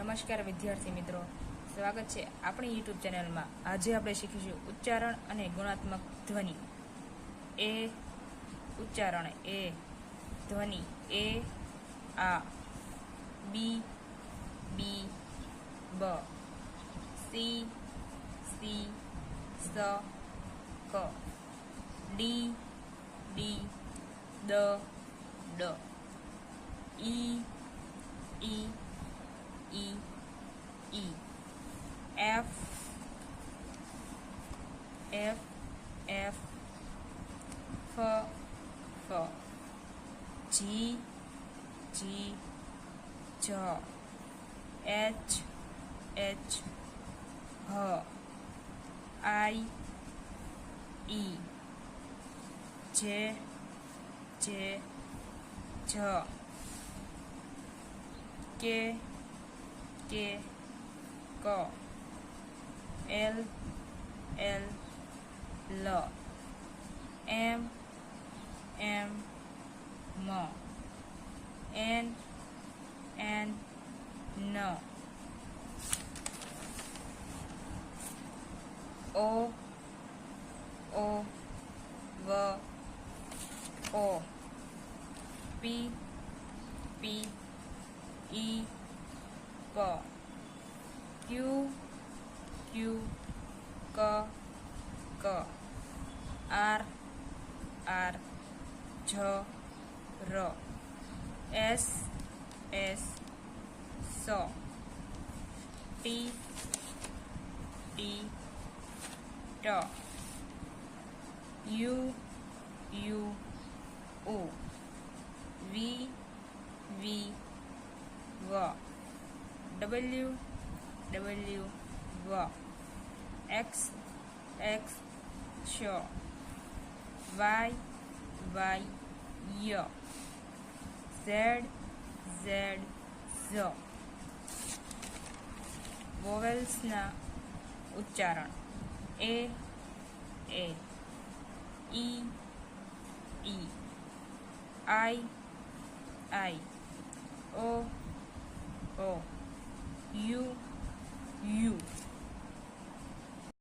નમસ્કાર વિદ્યાર્થી મિત્રો, સ્વાગત છે આપણી યુટ્યુબ ચેનલમાં। આજે આપણે શીખીશું ઉચ્ચારણ અને ગુણાત્મક ધ્વનિ। એ ઉચ્ચારણ, એ ધ્વનિ, એ આ, બી બી બ, સી સી સ ક, ડી ડી દ ડ, ઈ ઈ ઈ ઈ, એફ એફ એફ, ફ ફ, જી જી જ, એચ એચ હ, આઈ ઈ, જે જે જ, કે ક, એલ એલ લ, એમ એમ મ, એન એન ન, ઓ ઓ વ ઓ, પી પી ઈ પ, ક્યુ ક્યુ ક ક, આર આર જ ર, એસ એસ સ, ટી ટી ટ, યુ યુ ઉ, વી વી વ, ડબલ્યુ ડબલ્યુ વ, એક્સ એક્સ શ, વાય વાય ય, ઝેડ ઝેડ ઝ। વોવેલ્સના ઉચ્ચારણ, એ એ, ઈ ઈ, આઈ આઈ, ઓ ઓ, યુ યુ।